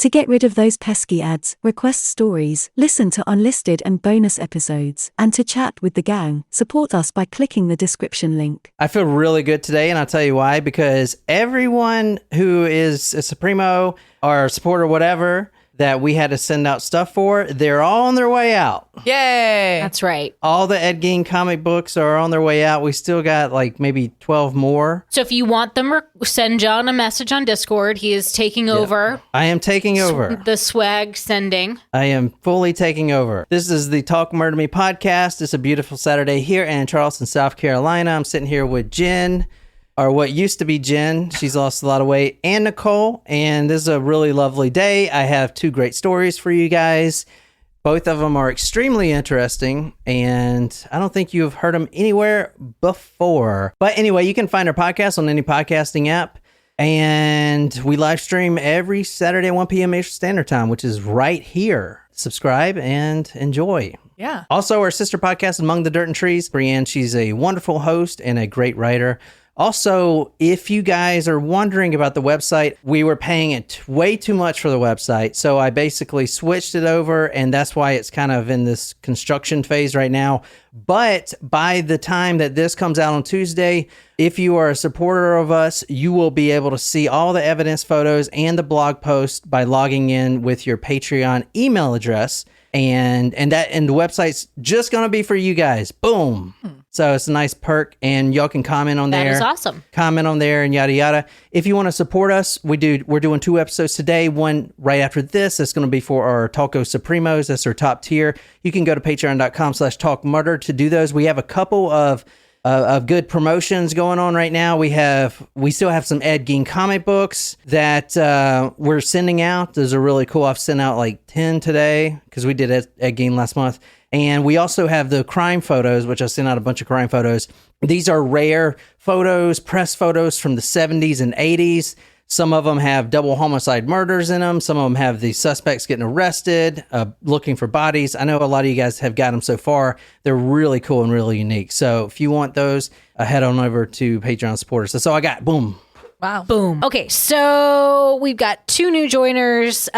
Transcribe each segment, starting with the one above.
To get rid of those pesky ads, request stories, listen to unlisted and bonus episodes, and to chat with the gang, support us by clicking the description link. I feel really good today, and I'll tell you why. Because everyone who is a Supremo or a supporter, whatever, that we had to send out stuff for, they're all on their way out. Yay! That's right. All the Ed Gein comic books are on their way out. We still got like maybe 12 more. So if you want them, send John a message on Discord. He is taking over. I am taking over. The swag sending. I am fully taking over. This is the Talk Murder Me podcast. It's a beautiful Saturday here in Charleston, South Carolina. I'm sitting here with Jen, or what used to be Jen. She's lost a lot of weight, and Nicole. And this is a really lovely day. I have two great stories for you guys. Both of them are extremely interesting, and I don't think you've heard them anywhere before. But anyway, you can find our podcast on any podcasting app. And we live stream every Saturday at 1 p.m. Eastern Standard Time, which is right here. Subscribe and enjoy. Yeah. Also, our sister podcast, Among the Dirt and Trees. Brienne, she's a wonderful host and a great writer. Also, if you guys are wondering about the website, we were paying it way too much for the website. So I basically switched it over, and that's why it's kind of in this construction phase right now. But by the time that this comes out on Tuesday, if you are a supporter of us, you will be able to see all the evidence photos and the blog post by logging in with your Patreon email address. And the website's just going to be for you guys. Boom. So it's a nice perk, and y'all can comment on there. That is awesome. Comment on there and yada yada. If you want to support us, we're doing 2 episodes today. One right after this. That's going to be for our Talco Supremos. That's our top tier. You can go to patreon.com/talkmurder to do those. We have a couple of good promotions going on right now. We still have some Ed Gein comic books that we're sending out. Those are really cool. I've sent out like 10 today because we did Ed Gein last month. And we also have the crime photos, which I sent out a bunch of crime photos. These are rare photos, press photos from the 70s and 80s. Some of them have double homicide murders in them. Some of them have the suspects getting arrested, looking for bodies. I know a lot of you guys have got them so far. They're really cool and really unique. So if you want those, head on over to Patreon supporters. That's all I got. Boom. Wow. Boom. Okay, so we've got 2 new joiners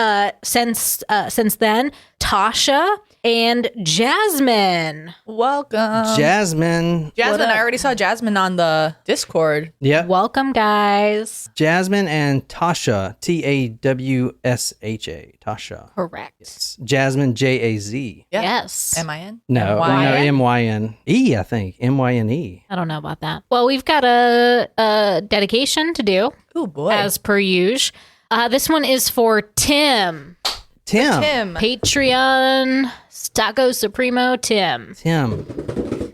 since then. Tasha and Jasmine. Welcome. Jasmine. I already saw Jasmine on the Discord. Yep. Welcome, guys. Jasmine and Tasha. Tawsha. Tasha. Correct. Yes. Jasmine, Jaz. Yeah. Yes. M-I-N? No, M-Y-N? M-Y-N-E, I think. M-Y-N-E. I don't know about that. Well, we've got a dedication to do. Oh, boy. As per usual. This one is for Tim. Tim. Patreon Taco Supremo Tim.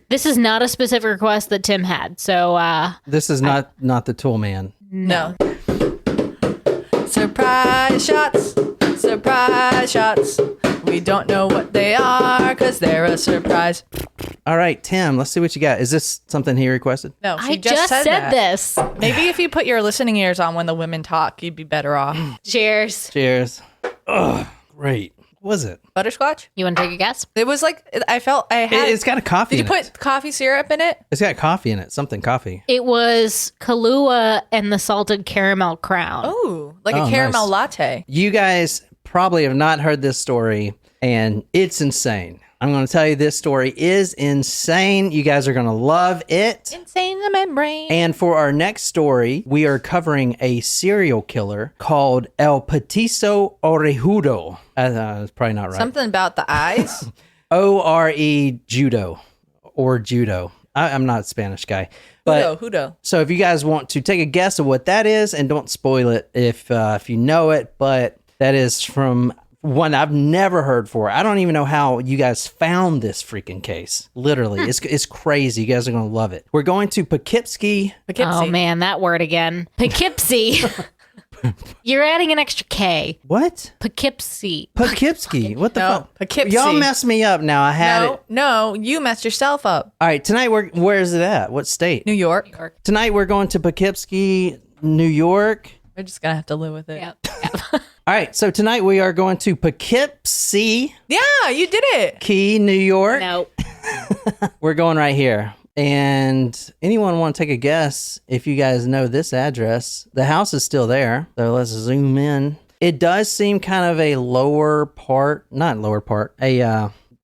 This is not a specific request that Tim had. So this is not the Tool Man. No. Surprise shots. Surprise shots. We don't know what they are because they're a surprise. All right, Tim, let's see what you got. Is this something he requested? No, she I just said that. this. Maybe if you put your listening ears on when the women talk, you'd be better off. Cheers. Cheers. Ugh, great. What was it? Butterscotch? You want to take a guess? It was like, I felt I had... It's got a coffee Did you in it. put coffee syrup in it? It's got coffee in it. Something coffee. It was Kahlua and the salted caramel crown. Oh, like a caramel nice. latte. You guys probably have not heard this story, and it's insane. I'm going to tell you this story is insane. You guys are going to love it. Insane in the membrane. And for our next story, we are covering a serial killer called El Petiso Orejudo. That's probably not right. Something about the eyes. O-R-E judo or judo. I'm not a Spanish guy. But Hudo. So if you guys want to take a guess of what that is, and don't spoil it if you know it, but that is from one I've never heard for. I don't even know how you guys found this freaking case. Literally, it's crazy. You guys are going to love it. We're going to Poughkeepsie. Oh, man, that word again. Poughkeepsie. You're adding an extra K. What? Poughkeepsie. Poughkeepsie. What the fuck? Poughkeepsie. Y'all messed me up now. I had it. No, you messed yourself up. All right, tonight, where is it at? What state? New York. Tonight, we're going to Poughkeepsie, New York. We're just going to have to live with it. Yep. All right, so tonight we are going to Poughkeepsie. Yeah, you did it. Key, New York. No. We're going right here. And anyone want to take a guess if you guys know this address? The house is still there. So let's zoom in. It does seem kind of a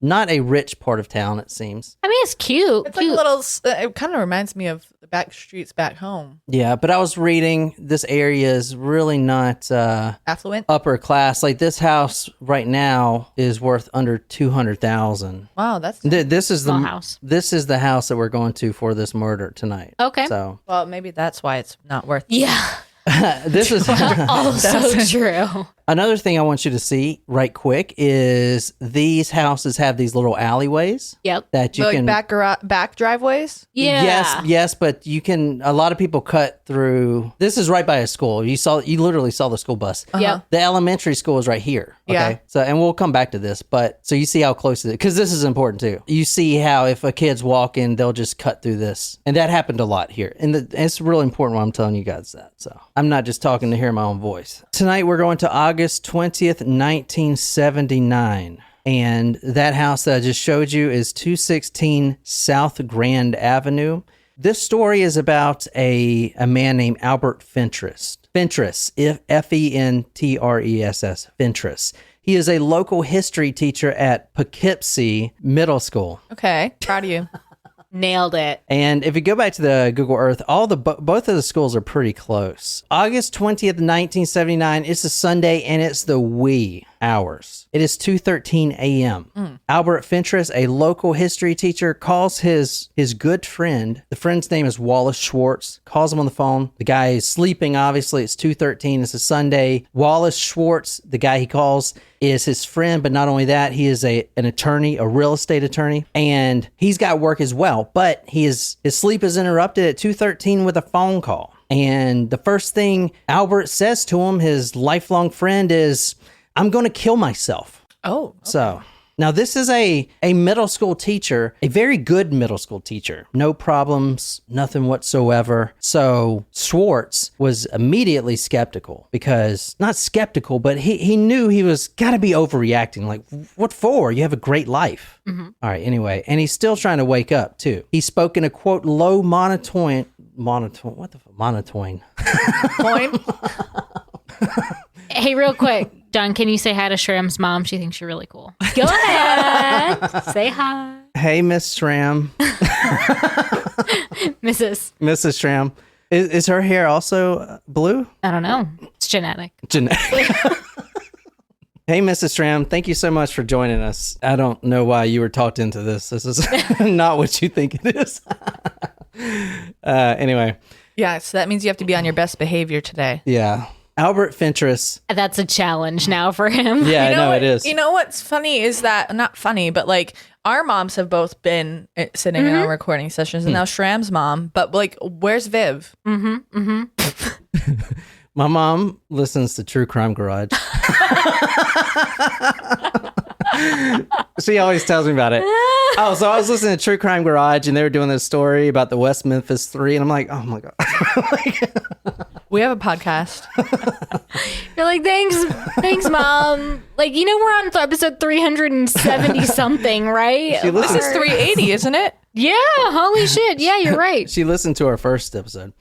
not a rich part of town, it seems. I mean, it's cute. It's like a little, it kind of reminds me of the back streets back home. Yeah, but I was reading, this area is really not affluent, upper class. Like this house right now is worth under $200,000. Wow, that's this is small the house. This is the house that we're going to for this murder tonight. Okay. So well, maybe that's why it's not worth. Yeah. this is Also true. another thing I want you to see right quick is these houses have these little alleyways. Yep. That you like can back driveways. Yeah. Yes, but you can. A lot of people cut through. This is right by a school. You literally saw the school bus. Yep. The elementary school is right here. Okay. Yeah. So, and we'll come back to this, but so you see how close it is, because this is important too. You see how if a kid's walking, they'll just cut through this, and that happened a lot here. And it's really important why I'm telling you guys that. So I'm not just talking to hear my own voice. Tonight we're going to August 20th, 1979. And that house that I just showed you is 216 South Grand Avenue. This story is about a man named Albert Fentress. Fentress, Fentress, Fentress. He is a local history teacher at Poughkeepsie Middle School. Okay, proud of you. Nailed it. And if you go back to the Google Earth, both of the schools are pretty close. August 20th, 1979, it's a Sunday, and it's the wee hours. It is 2:13 a.m. Albert Fentress, a local history teacher, calls his good friend. The friend's name is Wallace Schwartz. Calls him on the phone. The guy is sleeping, obviously. It's 2:13. It's a Sunday. Wallace Schwartz, the guy he calls, is his friend, but not only that, he is an attorney, a real estate attorney, and he's got work as well, but his sleep is interrupted at 2:13 with a phone call. And the first thing Albert says to him, his lifelong friend, is, "I'm going to kill myself." Oh, okay. So now this is a middle school teacher, a very good middle school teacher. No problems, nothing whatsoever. So Schwartz was immediately skeptical, because not skeptical, but he knew he was got to be overreacting. Like, what for? You have a great life. Mm-hmm. All right. Anyway, and he's still trying to wake up too. He spoke in a quote low monotone. What the fuck? Monotone. Coin. Hey, real quick, John, can you say hi to Shram's mom? She thinks you're really cool. Go ahead. Say hi. Hey, Miss Schramm. Mrs. Schramm. Is her hair also blue? I don't know. It's genetic. Hey, Mrs. Schramm, thank you so much for joining us. I don't know why you were talked into this. This is not what you think it is. Anyway. Yeah, so that means you have to be on your best behavior today. Yeah. Albert Fentress. That's a challenge now for him. Yeah, You know I know what, it is. You know what's funny is that, not funny, but like our moms have both been sitting in on recording sessions, and now Shram's mom, but like, where's Viv? My mom listens to True Crime Garage. She always tells me about it. Oh, so I was listening to True Crime Garage, and they were doing this story about the West Memphis 3, and I'm like, oh my God. We have a podcast. You're like, thanks, mom. Like, you know, we're on episode 370 something, right? This is 380, isn't it? Yeah, holy shit. Yeah, you're right. She listened to our first episode.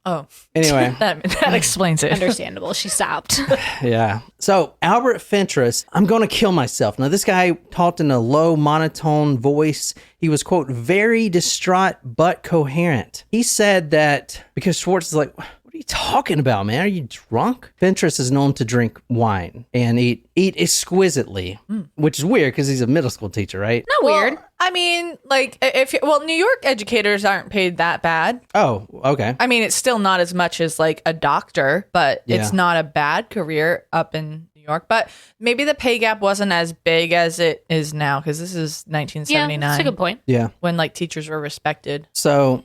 Oh, Anyway. that explains it. Understandable. She stopped. Yeah. So Albert Fentress, I'm going to kill myself. Now, this guy talked in a low monotone voice. He was, quote, very distraught but coherent. He said that because Schwartz is like, what are you talking about, man? Are you drunk? Fentress is known to drink wine and eat exquisitely, which is weird because he's a middle school teacher, right? Not weird. I mean, like, New York educators aren't paid that bad. Oh, okay. I mean, it's still not as much as like a doctor, but it's not a bad career up in New York. But maybe the pay gap wasn't as big as it is now, because this is 1979. Yeah, that's a good point. Yeah. When like teachers were respected. So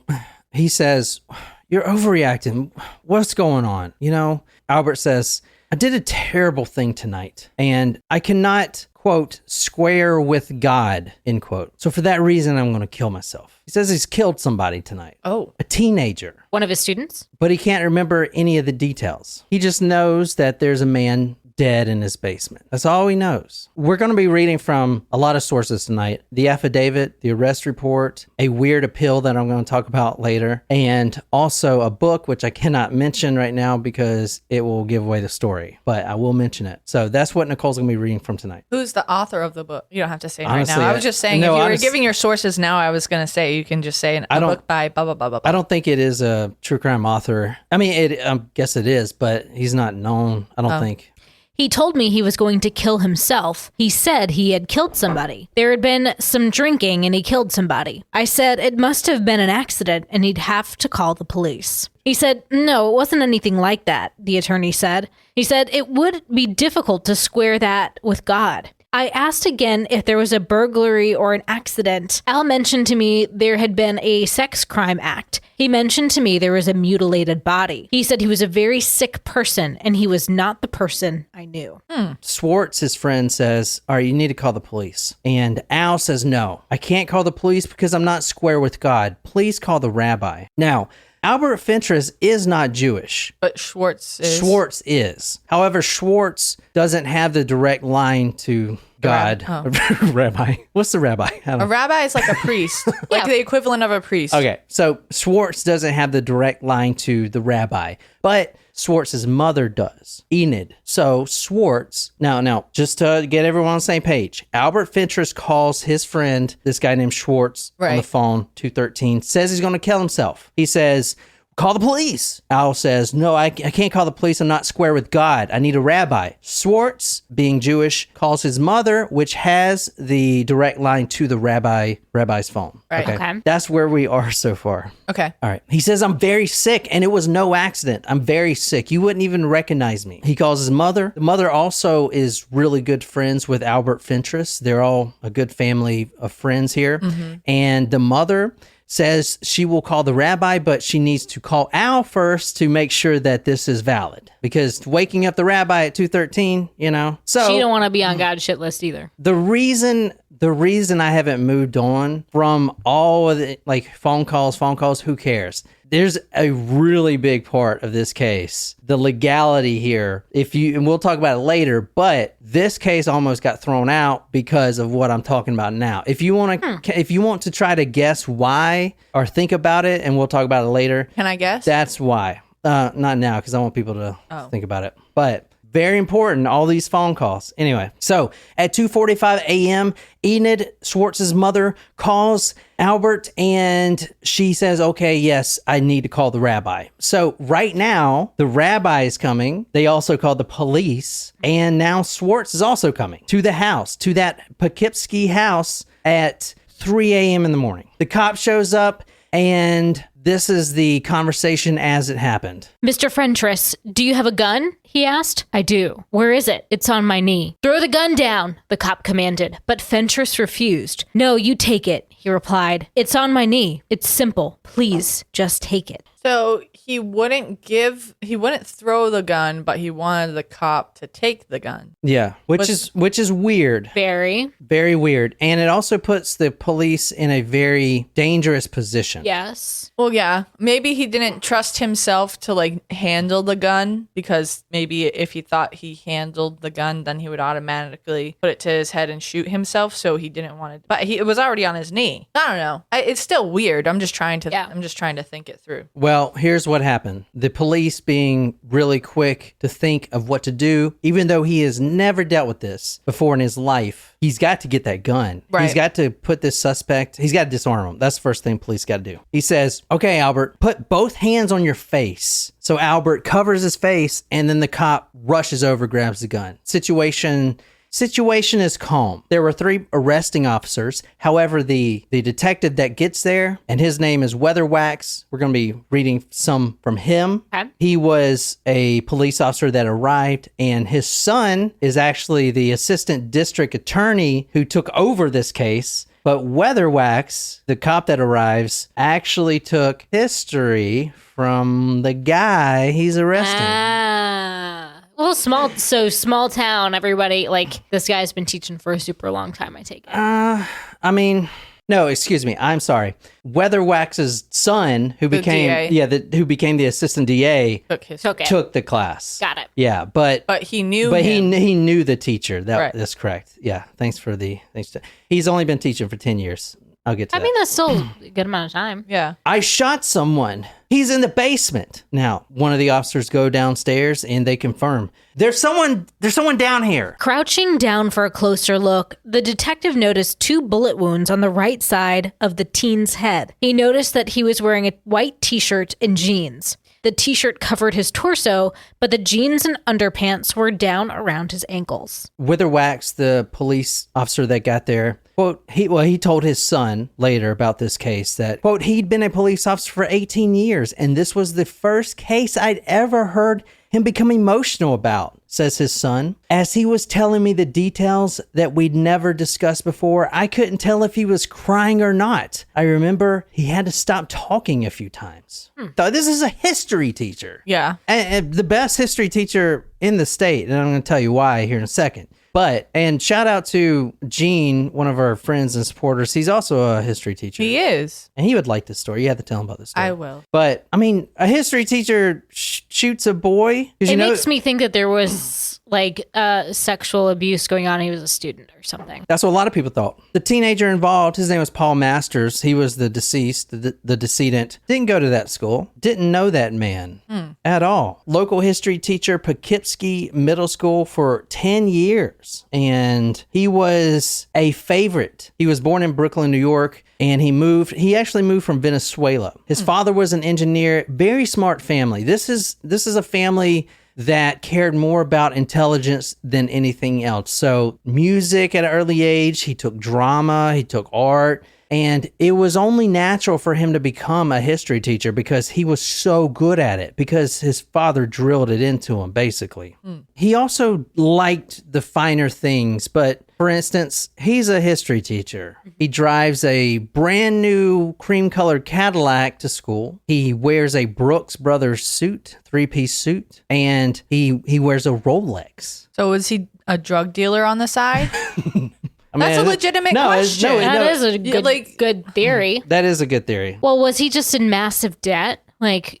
he says, you're overreacting. What's going on? You know, Albert says, I did a terrible thing tonight, and I cannot, quote, square with God, end quote. So for that reason, I'm going to kill myself. He says he's killed somebody tonight. Oh. A teenager. One of his students? But he can't remember any of the details. He just knows that there's a man dead in his basement. That's all he knows. We're going to be reading from a lot of sources tonight. The affidavit, the arrest report, a weird appeal that I'm going to talk about later, and also a book, which I cannot mention right now because it will give away the story, but I will mention it. So that's what Nicole's going to be reading from tonight. Who's the author of the book? You don't have to say it Honestly, right now. I was just saying, no, if you were giving your sources now, I was going to say you can just say a book by blah, blah, blah, blah, blah. I don't think it is a true crime author. I mean, I guess it is, but he's not known, I don't think. He told me he was going to kill himself. He said he had killed somebody. There had been some drinking and he killed somebody. I said it must have been an accident and he'd have to call the police. He said, no, it wasn't anything like that, the attorney said. He said it would be difficult to square that with God. I asked again if there was a burglary or an accident. Al mentioned to me there had been a sex crime act. He mentioned to me there was a mutilated body. He said he was a very sick person and he was not the person I knew. Schwartz, his friend, says, all right, you need to call the police. And Al says, no, I can't call the police because I'm not square with God. Please call the rabbi. Now, Albert Fentress is not Jewish. But Schwartz is. Schwartz is. However, Schwartz doesn't have the direct line to God. Rabbi. What's the rabbi? A rabbi is like a priest, like the equivalent of a priest. Okay, so Schwartz doesn't have the direct line to the rabbi, but Schwartz's mother does, Enid. So Schwartz, now, just to get everyone on the same page, Albert Fentress calls his friend, this guy named Schwartz, on the phone, 213, says he's going to kill himself. He says, call the police. Al says, no, I can't call the police. I'm not square with God. I need a rabbi. Schwartz, being Jewish, calls his mother, which has the direct line to the rabbi's phone. Right. Okay. That's where we are so far. Okay. All right. He says, I'm very sick and it was no accident. I'm very sick. You wouldn't even recognize me. He calls his mother. The mother also is really good friends with Albert Fentress. They're all a good family of friends here. Mm-hmm. And the mother says she will call the rabbi, but she needs to call Al first to make sure that this is valid. Because waking up the rabbi at 2:13, So she don't want to be on God's shit list either. The reason I haven't moved on from all of the phone calls, who cares? There's a really big part of this case, the legality here. And we'll talk about it later, but this case almost got thrown out because of what I'm talking about now. If you want to try to guess why or think about it, and we'll talk about it later. Can I guess? That's why. Not now, because I want people to think about it. But very important, all these phone calls. Anyway, so at 2:45 a.m., Enid, Schwartz's mother, calls Albert and she says, okay, yes, I need to call the rabbi. So right now, the rabbi is coming. They also called the police. And now Schwartz is also coming to the house, to that Poughkeepsie house at 3 a.m. in the morning. The cop shows up and this is the conversation as it happened. Mr. Fentress, do you have a gun? He asked. I do. Where is it? It's on my knee. Throw the gun down, the cop commanded, but Fentress refused. No, you take it, he replied. It's on my knee. It's simple. Please, just take it. So he wouldn't throw the gun, but he wanted the cop to take the gun. Yeah, which is weird. Very. Very weird. And it also puts the police in a very dangerous position. Yes. Well, yeah. Maybe he didn't trust himself to handle the gun, because maybe if he thought he handled the gun, then he would automatically put it to his head and shoot himself. So he didn't want to. But it was already on his knee. I don't know. It's still weird. I'm just trying to think it through. Well, here's what happened. The police being really quick to think of what to do, even though he has never dealt with this before in his life, he's got to get that gun. Right. He's got to put this suspect, he's got to disarm him. That's the first thing police got to do. He says, okay, Albert, put both hands on your face. So Albert covers his face and then the cop rushes over, grabs the gun. Situation is calm. There were 3 arresting officers. However, the detective that gets there, and his name is Weatherwax. We're going to be reading some from him. Okay. He was a police officer that arrived, and his son is actually the assistant district attorney who took over this case. But Weatherwax, the cop that arrives, actually took history from the guy he's arresting. Well, small town, everybody, this guy's been teaching for a super long time, I take it. I mean, No, excuse me. I'm sorry. Weatherwax's son, who became DA. who became the assistant DA, Took it. took the class. Got it. Yeah, but he knew But him. he knew the teacher. Right. That's correct. Yeah. Thanks. He's only been teaching for 10 years. I'll get to that. I mean, that's still a good amount of time. Yeah. I shot someone. He's in the basement. Now, one of the officers go downstairs and they confirm there's someone down here. Crouching down for a closer look, the detective noticed 2 bullet wounds on the right side of the teen's head. He noticed that he was wearing a white t-shirt and jeans. The t-shirt covered his torso, but the jeans and underpants were down around his ankles. Witherwax, the police officer that got there, quote, he told his son later about this case that, quote, he'd been a police officer for 18 years, and this was the first case I'd ever heard him become emotional about, says his son. As he was telling me the details that we'd never discussed before, I couldn't tell if he was crying or not. I remember he had to stop talking a few times. So this is a history teacher. Yeah. And the best history teacher in the state, and I'm going to tell you why here in a second. And shout out to Gene, one of our friends and supporters. He's also a history teacher. He is. And he would like this story. You have to tell him about this story. I will. But, I mean, a history teacher shoots a boy. It makes me think that there was sexual abuse going on. He was a student or something. That's what a lot of people thought. The teenager involved, his name was Paul Masters. He was the deceased, the decedent. Didn't go to that school. Didn't know that man at all. Local history teacher, Poughkeepsie Middle School for 10 years. And he was a favorite. He was born in Brooklyn, New York. And he actually moved from Venezuela. His father was an engineer, very smart family. This is a family that cared more about intelligence than anything else. So music at an early age, he took drama, he took art, and it was only natural for him to become a history teacher because he was so good at it, because his father drilled it into him, basically. He also liked the finer things, but for instance, he's a history teacher. He drives a brand new cream-colored Cadillac to school. He wears a Brooks Brothers suit, 3-piece suit, and he wears a Rolex. So was he a drug dealer on the side? I mean, That's a legitimate question. That is a good theory. That is a good theory. Well, was he just in massive debt?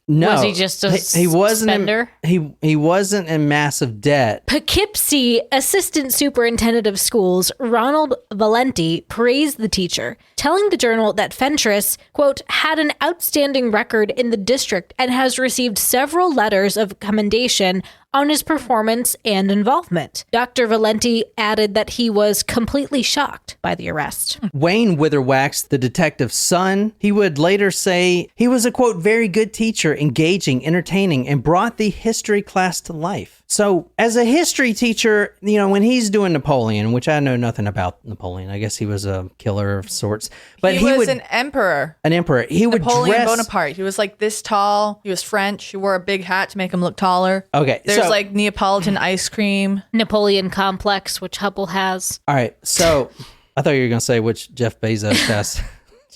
No, was he just a he wasn't spender? He wasn't in massive debt. Poughkeepsie Assistant Superintendent of Schools Ronald Valenti praised the teacher, telling the Journal that Fentress, quote, had an outstanding record in the district and has received several letters of commendation on his performance and involvement. Dr. Valenti added that he was completely shocked by the arrest. Wayne Witherwax, the detective's son, he would later say he was a, quote, very good teacher, engaging, entertaining, and brought the history class to life. So as a history teacher, when he's doing Napoleon, which I know nothing about Napoleon, I guess he was a killer of sorts. But he was an emperor. An emperor. He would Napoleon Bonaparte. He was like this tall. He was French. He wore a big hat to make him look taller. Okay. There's like Neapolitan ice cream. Napoleon complex, which Hubble has. All right. So I thought you were going to say which Jeff Bezos has.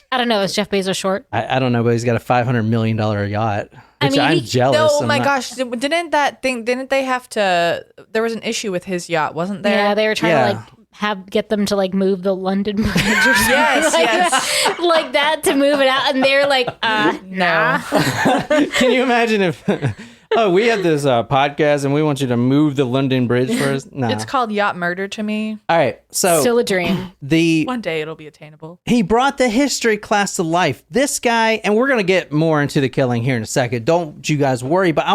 I don't know. Is Jeff Bezos short? I don't know, but he's got a $500 million yacht. Which I'm jealous. Oh my gosh! Didn't they have to? There was an issue with his yacht, wasn't there? Yeah, they were trying to get them to move the London Bridge or something yes. like that to move it out, and they're like, nah. Can you imagine if? Oh, we have this podcast and we want you to move the London Bridge for us. No. It's called yacht murder to me. All right, so still a dream. One day it'll be attainable. He brought the history class to life. This guy, and we're going to get more into the killing here in a second. Don't you guys worry, but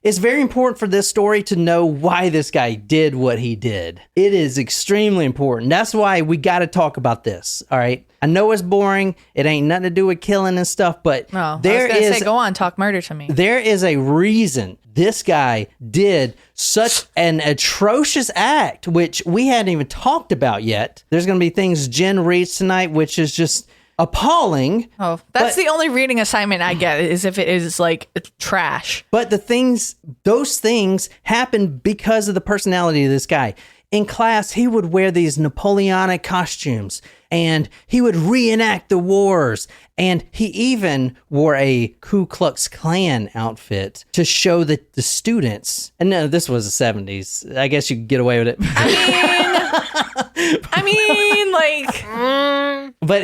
it's very important for this story to know why this guy did what he did. It is extremely important. That's why we got to talk about this. All right. I know it's boring. It ain't nothing to do with killing and stuff, but I was gonna say, go on, talk murder to me. There is a reason this guy did such an atrocious act, which we hadn't even talked about yet. There's going to be things Jen reads tonight, which is just appalling. Oh, that's the only reading assignment I get, is if it is trash. But those things happen because of the personality of this guy. In class, he would wear these Napoleonic costumes, and he would reenact the wars. And he even wore a Ku Klux Klan outfit to show the students. And no, this was the 70s. I guess you could get away with it. I mean, like, but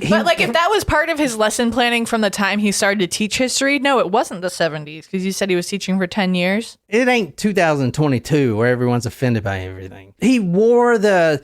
but like, if that was part of his lesson planning from the time he started to teach history, no, it wasn't the 70s, because you said he was teaching for 10 years. It ain't 2022 where everyone's offended by everything. He wore the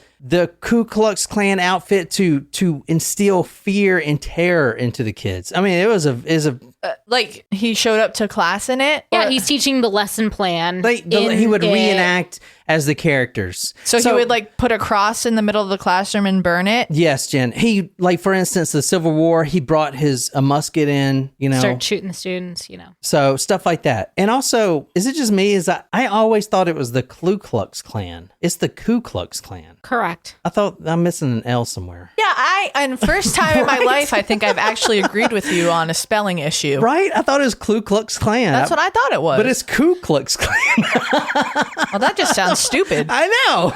Ku Klux Klan outfit to instill fear and terror into the kids. I mean, it was a like, he showed up to class in it. Yeah, he's teaching the lesson plan. He would reenact as the characters. So he would like put a cross in the middle of the classroom and burn it. Yes, Jen. He, like, for instance, the Civil War, he brought a musket in, Start shooting the students, So stuff like that. And also, is it just me? I always thought it was the Ku Klux Klan. It's the Ku Klux Klan. Correct. I thought I'm missing an L somewhere. Yeah, and first time in my life, I think I've actually agreed with you on a spelling issue. Right? I thought it was Ku Klux Klan. That's what I thought it was. But it's Ku Klux Klan. Well, that just sounds stupid. I know.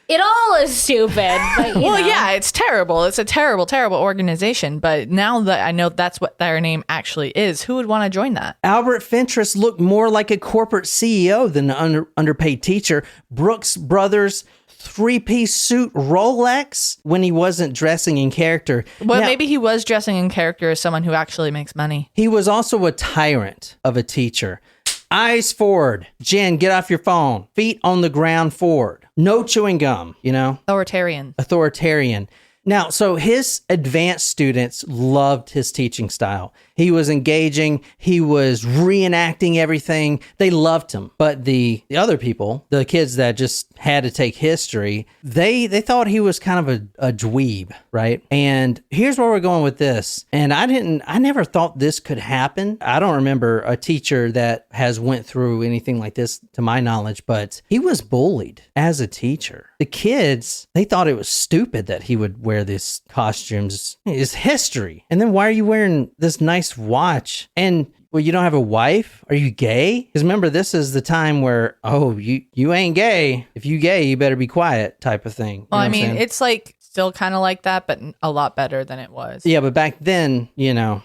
It all is stupid. But, well, yeah, it's terrible. It's a terrible, terrible organization. But now that I know that's what their name actually is, who would want to join that? Albert Fentress looked more like a corporate CEO than an underpaid teacher. Brooks Brothers 3-piece suit Rolex when he wasn't dressing in character. Well, now, maybe he was dressing in character as someone who actually makes money. He was also a tyrant of a teacher. Eyes forward. Jen, get off your phone. Feet on the ground forward. No chewing gum, Authoritarian. Now, so his advanced students loved his teaching style. He was engaging. He was reenacting everything. They loved him. But the other people, the kids that just had to take history, they thought he was kind of a dweeb, right? And here's where we're going with this. And I never thought this could happen. I don't remember a teacher that has went through anything like this to my knowledge, but he was bullied as a teacher. The kids, they thought it was stupid that he would wear these costumes. It's history. And then why are you wearing this nice watch? And well, you don't have a wife? Are you gay? Because remember, this is the time where, you ain't gay. If you gay, you better be quiet type of thing. Well, I mean, it's like still kind of like that, but a lot better than it was. Yeah, but back then,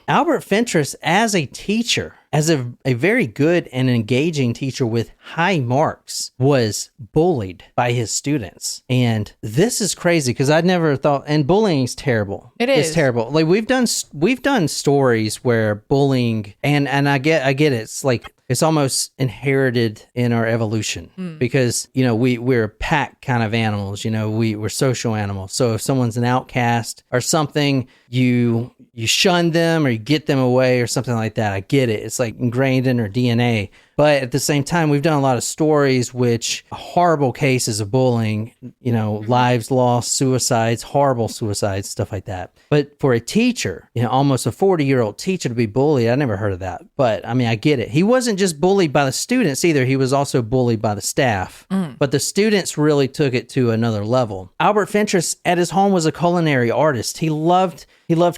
Albert Fentress as a teacher, as a very good and engaging teacher with high marks, was bullied by his students. And this is crazy because I'd never thought, and bullying is terrible. It is. It's terrible. Like we've done stories where bullying, and I get it. It's like, it's almost inherited in our evolution because, we're pack kind of animals, we're social animals. So if someone's an outcast or something, you shun them or you get them away or something like that. I get it. It's like ingrained in our DNA. But at the same time, we've done a lot of stories which horrible cases of bullying, lives lost, suicides, horrible suicides, stuff like that. But for a teacher, almost a 40-year-old teacher to be bullied, I never heard of that. But I mean, I get it. He wasn't just bullied by the students either. He was also bullied by the staff. But the students really took it to another level. Albert Fentress at his home was a culinary artist. He loved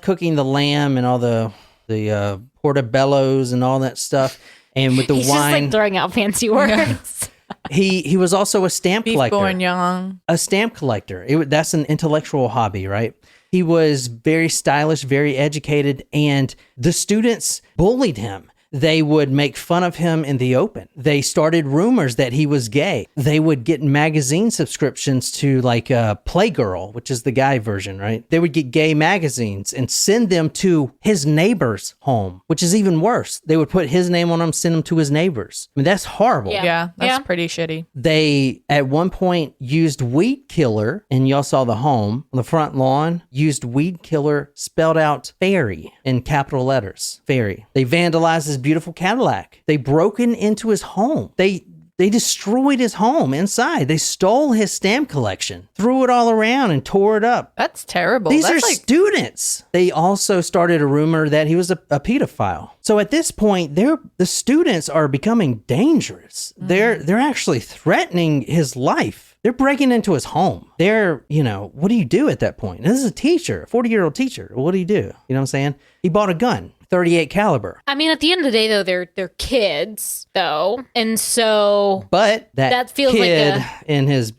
cooking the lamb and all the portobellos and all that stuff. And with the He's wine, just like throwing out fancy words. he was also a stamp collector. Beef bourguignon. A stamp collector. That's an intellectual hobby, right? He was very stylish, very educated, and the students bullied him. They would make fun of him in the open. They started rumors that he was gay. They would get magazine subscriptions to like Playgirl, which is the guy version, right? They would get gay magazines and send them to his neighbor's home, which is even worse. They would put his name on them, send them to his neighbors. I mean, that's horrible. Yeah, that's pretty shitty. They, at one point, used weed killer, and y'all saw the home on the front lawn, used weed killer spelled out fairy in capital letters. Fairy. They vandalized his beautiful Cadillac. They broke into his home. They destroyed his home inside. They stole his stamp collection, threw it all around and tore it up. That's terrible. These That's are students. They also started a rumor that he was a pedophile. So at this point, the students are becoming dangerous. They're actually threatening his life. They're breaking into his home. What do you do at that point? This is a teacher, a 40-year-old teacher. What do you do? You know what I'm saying? He bought a gun. .38 caliber. I mean, at the end of the day, though, they're kids, though, and so. But That feels like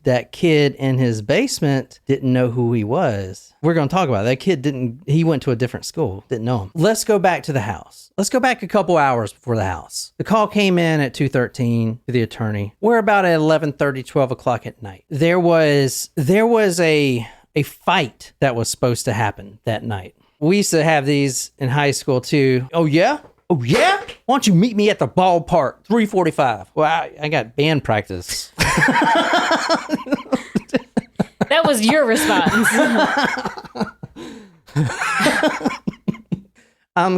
that kid in his basement didn't know who he was. We're going to talk about it. That kid didn't. He went to a different school. Didn't know him. Let's go back to the house. Let's go back a couple hours before the house. The call came in at 2:13 to the attorney. We're about at 11:30, 12 o'clock at night. There was a fight that was supposed to happen that night. We used to have these in high school too. Oh yeah? Oh yeah? Why don't you meet me at the ballpark, 3:45? Well, I got band practice. That was your response.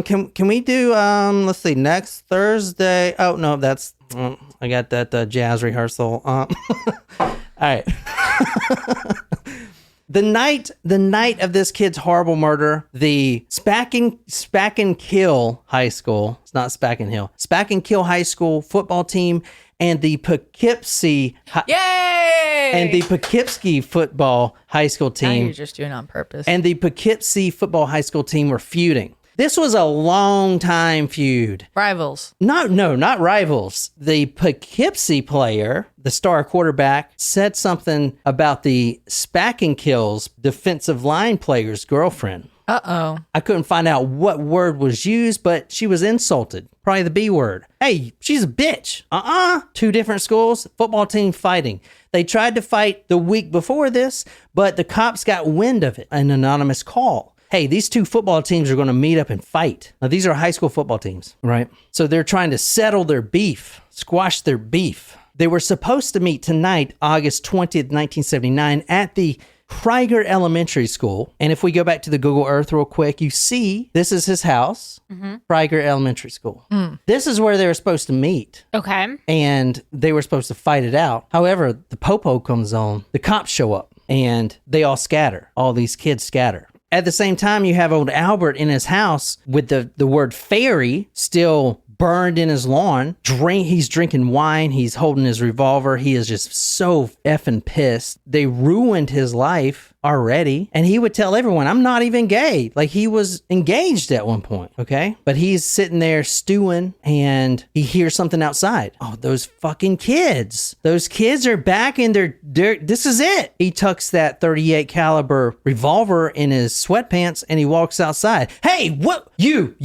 Can we do let's see, next Thursday? Oh no, that's I got that jazz rehearsal. All right. The night of this kid's horrible murder, the Spack and Kill High School, it's not Spack and Hill, Spack and Kill High School football team and the Poughkeepsie football high school Now team. you're just doing it on purpose. And the Poughkeepsie football high school team were feuding. This was a long time feud. Rivals. No, not rivals. The Poughkeepsie player, the star quarterback, said something about the Spack and Kill's defensive line player's girlfriend. Uh-oh. I couldn't find out what word was used, but she was insulted. Probably the B word. Hey, she's a bitch. Two different schools, football team fighting. They tried to fight the week before this, but the cops got wind of it. An anonymous call. Hey, these two football teams are going to meet up and fight. Now, these are high school football teams, right? So they're trying to settle their beef, squash their beef. They were supposed to meet tonight, August 20th, 1979, at the Krieger Elementary School. And if we go back to the Google Earth real quick, you see this is his house, Krieger Elementary School. This is where they were supposed to meet. Okay. And they were supposed to fight it out. However, the popo comes on, the cops show up, and they all scatter. All these kids scatter. At the same time, you have old Albert in his house with the word fairy still burned in his lawn. He's drinking wine. He's holding his revolver. He is just so effing pissed. They ruined his life already. And he would tell everyone, I'm not even gay. Like he was engaged at one point. Okay. But he's sitting there stewing and he hears something outside. Oh, those fucking kids. Those kids are back in their this is it. He tucks that .38 caliber revolver in his sweatpants and he walks outside. Hey, what? You,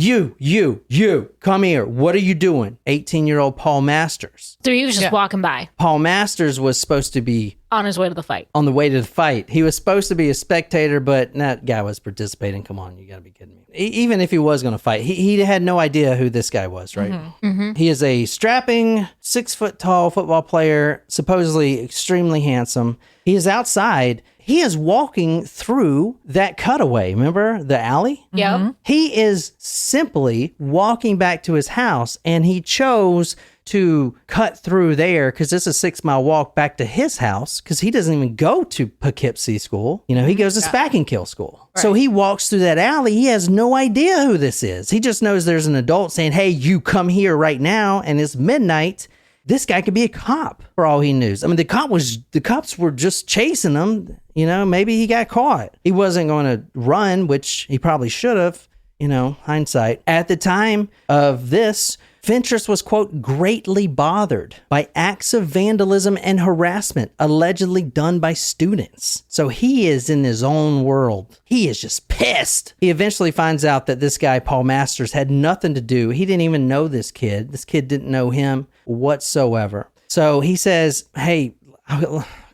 come here. What are you doing? 18-year-old Paul Masters. So he was just walking by. Paul Masters was supposed to be on his way to the fight. On the way to the fight. He was supposed to be a spectator, but that guy was participating. Come on, you gotta be kidding me. Even if he was going to fight, he had no idea who this guy was, right? He is a strapping, 6-foot-tall football player, supposedly extremely handsome. He is outside. He is walking through that cutaway. Remember the alley? Yeah. He is simply walking back to his house, and he chose to cut through there because it's a 6-mile walk back to his house because he doesn't even go to Poughkeepsie School. You know, he goes to Spack and Kill School. Right. So he walks through that alley. He has no idea who this is. He just knows there's an adult saying, hey, you come here right now, and it's midnight. This guy could be a cop for all he knew. I mean, the cops were just chasing him. You know, maybe he got caught. He wasn't going to run, which he probably should have, you know, hindsight. At the time of this, Fentress was, quote, greatly bothered by acts of vandalism and harassment allegedly done by students. So he is in his own world. He is just pissed. He eventually finds out that this guy, Paul Masters, had nothing to do. He didn't even know this kid. This kid didn't know him whatsoever. So he says, hey,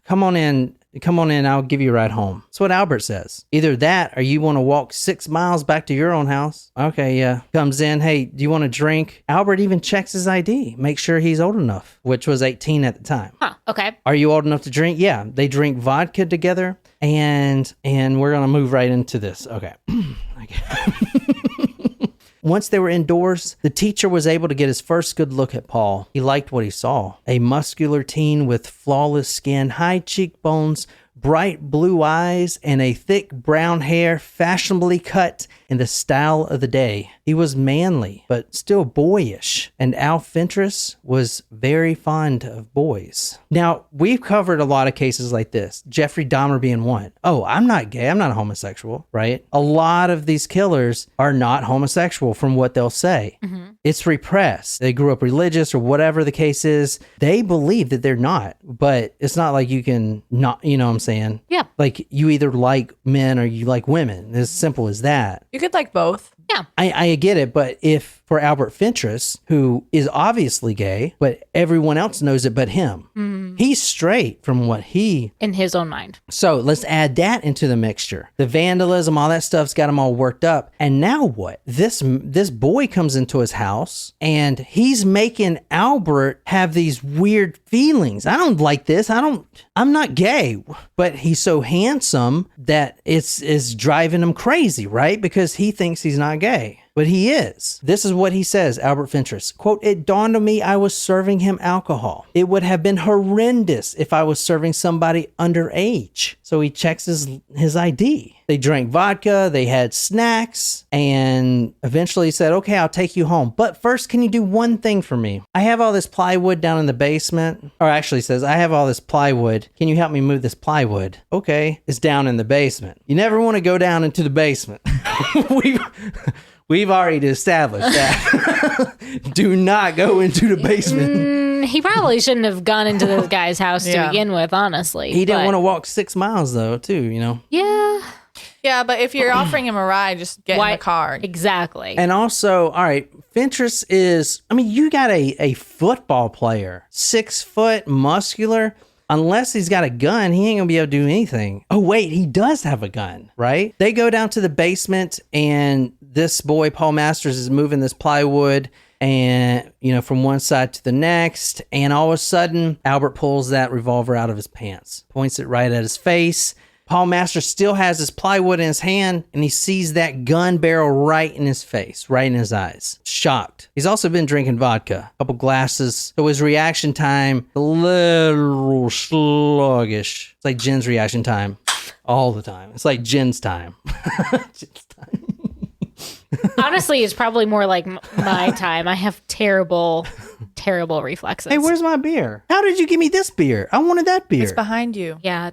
come on in, I'll give you a ride home. That's what Albert says. Either that or you want to walk 6 miles back to your own house. Okay, yeah. Comes in, hey, do you want a drink? Albert even checks his ID, make sure he's old enough, which was 18 at the time. Huh, okay. Are you old enough to drink? Yeah. They drink vodka together, and we're going to move right into this. Okay. Once they were indoors, the teacher was able to get his first good look at Paul. He liked what he saw. A muscular teen with flawless skin, high cheekbones, bright blue eyes and a thick brown hair fashionably cut in the style of the day. He was manly, but still boyish, and Al Fentress was very fond of boys. Now, we've covered a lot of cases like this, Jeffrey Dahmer being one. Oh, I'm not gay, I'm not homosexual, right? A lot of these killers are not homosexual from what they'll say. It's repressed. They grew up religious or whatever the case is. They believe that they're not, but it's not like you can not, you know what I'm saying? Yeah. Like you either like men or you like women. It's as simple as that. You could like both. Yeah. I get it, but if for Albert Fentress, who is obviously gay, but everyone else knows it but him, he's straight from what he... In his own mind. So let's add that into the mixture. The vandalism, all that stuff's got him all worked up. And now what? This boy comes into his house and he's making Albert have these weird feelings. I don't like this. I'm not gay, but he's so handsome that it's driving him crazy, right? Because he thinks he's not gay. But he is. This is what he says, Albert Fentress. Quote, "It dawned on me I was serving him alcohol. It would have been horrendous if I was serving somebody underage." So he checks his ID. They drank vodka, they had snacks, and eventually he said, "Okay, I'll take you home. But first, can you do one thing for me? I have all this plywood down in the basement." Or actually he says, "I have all this plywood. Can you help me move this plywood?" Okay, it's down in the basement. You never want to go down into the basement. We've already established that. Do not go into the basement. He probably shouldn't have gone into this guy's house to begin with, honestly. He didn't want to walk 6 miles, though, too, you know? Yeah. Yeah, but if you're offering him a ride, just get in the car. Exactly. And also, all right, Fentress is, I mean, you got a football player, 6 foot, muscular. Unless he's got a gun, he ain't gonna be able to do anything. Oh, wait, he does have a gun, right? They go down to the basement and this boy, Paul Masters, is moving this plywood and, you know, from one side to the next. And all of a sudden, Albert pulls that revolver out of his pants, points it right at his face. Paul Masters still has his plywood in his hand, and he sees that gun barrel right in his face, right in his eyes. Shocked. He's also been drinking vodka, a couple glasses, so his reaction time, a little sluggish. It's like Jen's reaction time all the time. It's like Jen's time. Jen's time. Honestly, it's probably more like my time. I have terrible reflexes. Hey, where's my beer? How did you give me this beer? I wanted that beer. It's behind you. Yeah.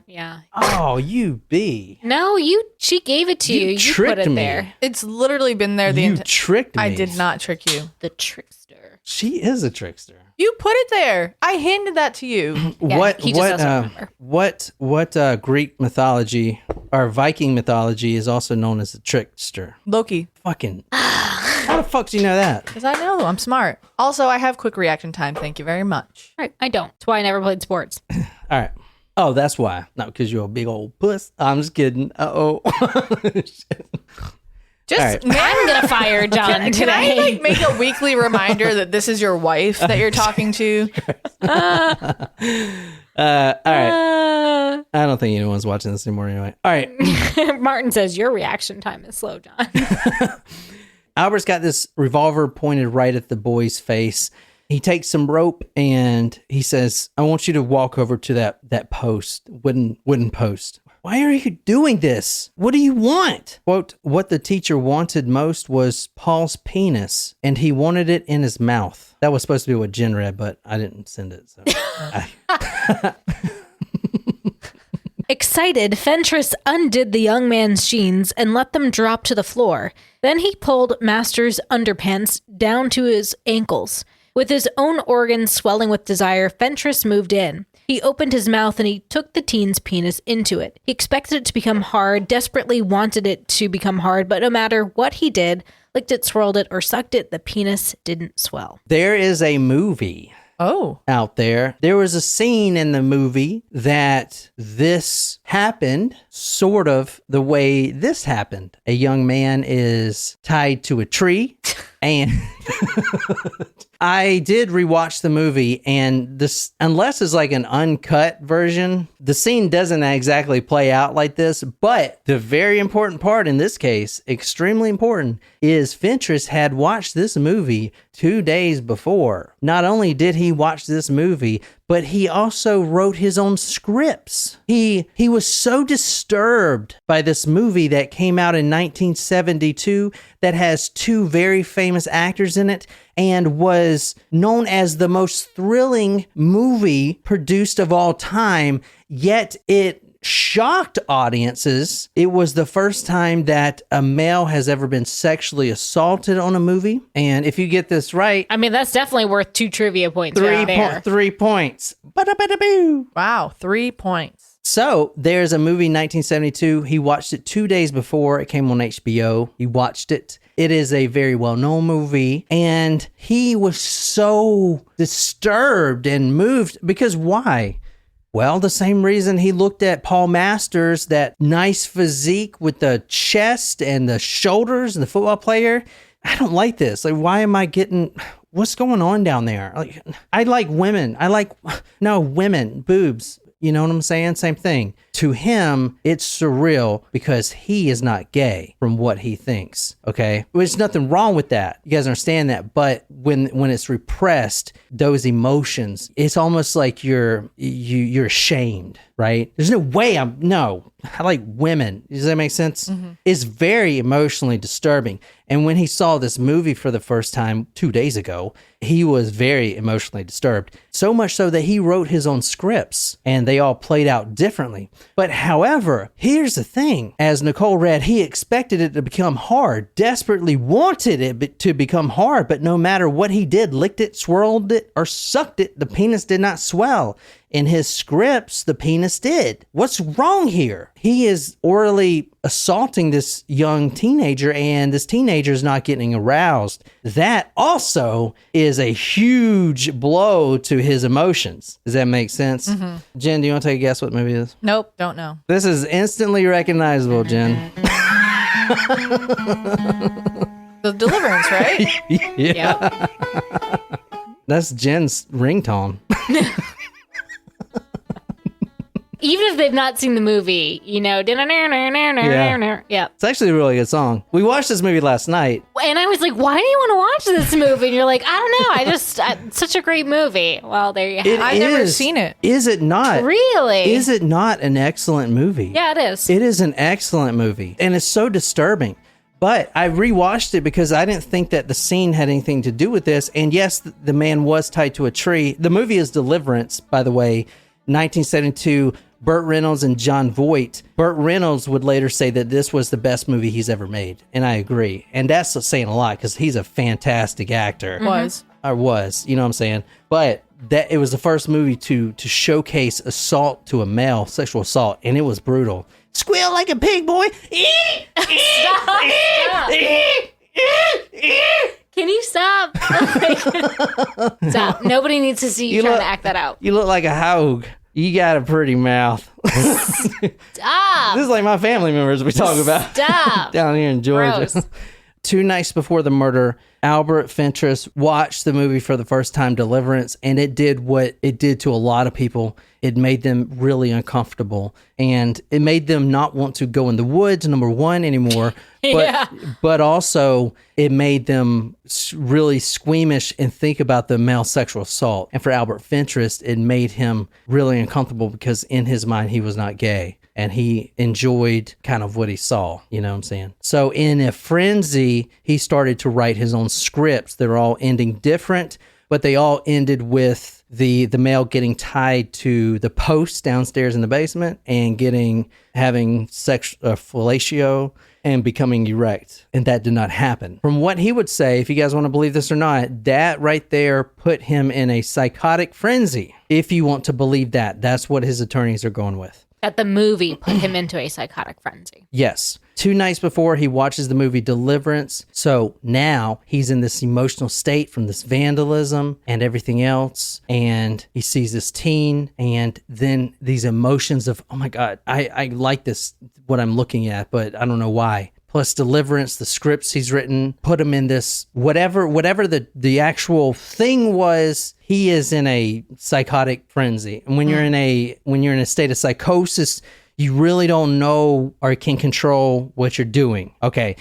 Oh, you bee. No, she gave it to you. You tricked put it me. there. It's literally been there the You entire... tricked me. I did not trick you. The trickster. She is a trickster. You put it there. I handed that to you. Yeah, he just doesn't remember. What Greek mythology or Viking mythology is also known as a trickster? Loki. Fucking. How the fuck do you know that? Because I know. I'm smart. Also, I have quick reaction time. Thank you very much. Right. I don't. That's why I never played sports. All right. Oh, that's why. Not because you're a big old puss. I'm just kidding. Uh-oh. Just, right. I'm gonna fire John can today. I like make a weekly reminder that this is your wife that you're talking to? All right. I don't think anyone's watching this anymore anyway. All right. Martin says your reaction time is slow, John. Albert's got this revolver pointed right at the boy's face. He takes some rope and he says, "I want you to walk over to that post, wooden post." "Why are you doing this? What do you want?" Quote, "What the teacher wanted most was Paul's penis, and he wanted it in his mouth." That was supposed to be what Jen read, but I didn't send it. So. Excited, Fentress undid the young man's jeans and let them drop to the floor. Then he pulled Master's underpants down to his ankles. With his own organs swelling with desire, Fentress moved in. He opened his mouth and he took the teen's penis into it. He expected it to become hard, desperately wanted it to become hard, but no matter what he did, licked it, swirled it, or sucked it, the penis didn't swell. There is a movie out there. There was a scene in the movie that this happened sort of the way this happened. A young man is tied to a tree and I did rewatch the movie, and this, unless it's like an uncut version, the scene doesn't exactly play out like this. But the very important part in this case, extremely important, is Fentress had watched this movie 2 days before. Not only did he watch this movie, but he also wrote his own scripts. He was so disturbed by this movie that came out in 1972 that has two very famous actors in it and was known as the most thrilling movie produced of all time, yet it shocked audiences. It was the first time that a male has ever been sexually assaulted on a movie. And if you get this right, I mean, that's definitely worth 2 trivia points. 3 points. Ba-da-ba-da-boo. Wow, 3 points. So there's a movie 1972. He watched it 2 days before it came on HBO. He watched it. It is a very well-known movie. And he was so disturbed and moved because why? Well, the same reason he looked at Paul Masters, that nice physique with the chest and the shoulders and the football player. I don't like this. Like, why am I getting... What's going on down there? Like, I like women. Women, boobs. You know what I'm saying? Same thing. To him, it's surreal because he is not gay from what he thinks. Okay? There's nothing wrong with that. You guys understand that. But when it's repressed, those emotions, it's almost like you're ashamed, right? There's no way I like women. Does that make sense? Mm-hmm. It's very emotionally disturbing. And when he saw this movie for the first time 2 days ago, he was very emotionally disturbed. So much so that he wrote his own scripts and they all played out differently. But however, here's the thing. As Nicole read, he expected it to become hard, desperately wanted it to become hard, but no matter what he did, licked it, swirled it, or sucked it, the penis did not swell. In his scripts, the penis did. What's wrong here? He is orally assaulting this young teenager and this teenager is not getting aroused. That also is a huge blow to his emotions. Does that make sense? Mm-hmm. Jen, do you want to take a guess what movie it is? Nope, don't know. This is instantly recognizable, Jen. The Deliverance, right? Yeah. Yep. That's Jen's ringtone. Even if they've not seen the movie, you know, yeah. It's actually a really good song. We watched this movie last night. And I was like, why do you want to watch this movie? And you're like, I don't know. It's such a great movie. Well, there you have it. I've never seen it. Is it not? Really? Is it not an excellent movie? Yeah, it is. It is an excellent movie. And it's so disturbing. But I rewatched it because I didn't think that the scene had anything to do with this. And yes, the man was tied to a tree. The movie is Deliverance, by the way, 1972. Burt Reynolds and Jon Voight. Burt Reynolds would later say that this was the best movie he's ever made. And I agree. And that's saying a lot because he's a fantastic actor. Was, you know what I'm saying? But that it was the first movie to showcase assault to a male, sexual assault, and it was brutal. Squeal like a pig, boy. Stop. Can you stop? Stop. Nobody needs to see you trying to act that out. You look like a hog. You got a pretty mouth. Stop. This is like my family members we talk about. Stop. Down here in Georgia. Gross. 2 nights before the murder, Albert Fentress watched the movie for the first time, Deliverance, and it did what it did to a lot of people. It made them really uncomfortable, and it made them not want to go in the woods, number one, anymore. But also it made them really squeamish and think about the male sexual assault. And for Albert Fentress, it made him really uncomfortable because in his mind, he was not gay. And he enjoyed kind of what he saw, you know what I'm saying? So in a frenzy, he started to write his own scripts. They're all ending different, but they all ended with the male getting tied to the post downstairs in the basement and having fellatio and becoming erect. And that did not happen. From what he would say, if you guys want to believe this or not, that right there put him in a psychotic frenzy. If you want to believe that, that's what his attorneys are going with. That the movie put him into a psychotic frenzy. Yes. 2 nights before, he watches the movie Deliverance. So now he's in this emotional state from this vandalism and everything else. And he sees this teen and then these emotions of, oh my God, I like this, what I'm looking at, but I don't know why. Plus Deliverance, the scripts he's written, put him in this, whatever the actual thing was, he is in a psychotic frenzy. And when you're in a state of psychosis, you really don't know or can control what you're doing. Okay.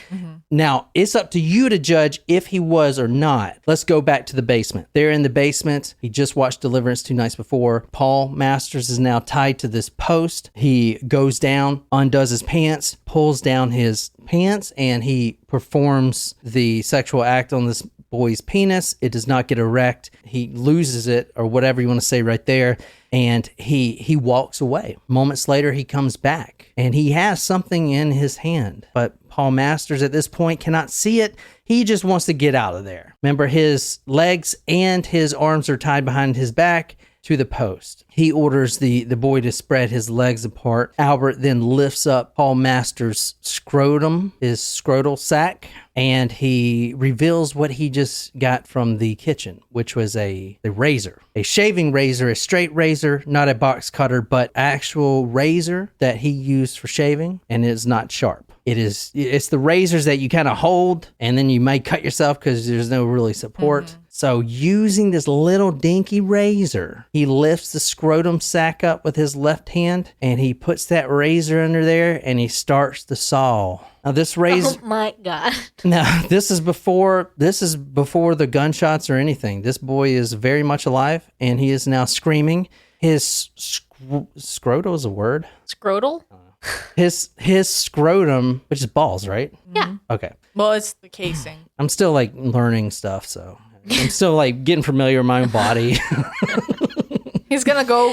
Now, it's up to you to judge if he was or not. Let's go back to the basement. They're in the basement. He just watched Deliverance 2 nights before. Paul Masters is now tied to this post. He goes down, undoes his pants, pulls down his pants, and he performs the sexual act on this boy's penis. It does not get erect. He loses it, or whatever you want to say right there, and he walks away. Moments later, he comes back, and he has something in his hand, but Paul Masters at this point cannot see it. He just wants to get out of there. Remember, his legs and his arms are tied behind his back to the post. He orders the boy to spread his legs apart. Albert then lifts up Paul Masters' scrotum, his scrotal sac, and he reveals what he just got from the kitchen, which was a razor, a shaving razor, a straight razor, not a box cutter, but actual razor that he used for shaving, and it is not sharp. It's the razors that you kind of hold and then you may cut yourself because there's no really support. So using this little dinky razor, he lifts the scrotum sac up with his left hand and he puts that razor under there and he starts to saw. Now this razor, Oh my God. now this is before the gunshots or anything. This boy is very much alive and he is now screaming. His scrotal is a word. Scrotal? His scrotum, which is balls, right? Yeah. Okay. Well, it's the casing. I'm still like learning stuff, so I'm still like getting familiar with my own body. He's gonna go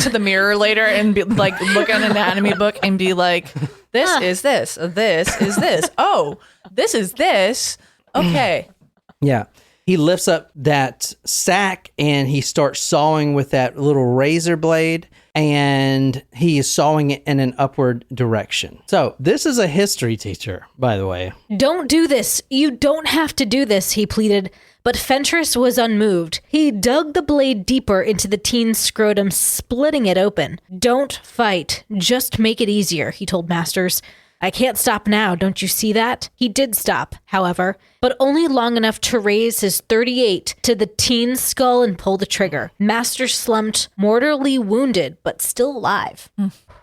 to the mirror later and be like, look at an anatomy book and be like, this is this, this is this. Oh, this is this. Okay. Yeah. He lifts up that sack and he starts sawing with that little razor blade, and he is sawing it in an upward direction. So this is a history teacher, by the way. Don't do this. You don't have to do this, he pleaded. But Fentress was unmoved. He dug the blade deeper into the teen's scrotum, splitting it open. Don't fight. Just make it easier, he told Masters. I can't stop now, don't you see that? He did stop, however, but only long enough to raise his .38 to the teen's skull and pull the trigger. Masters slumped, mortally wounded, but still alive.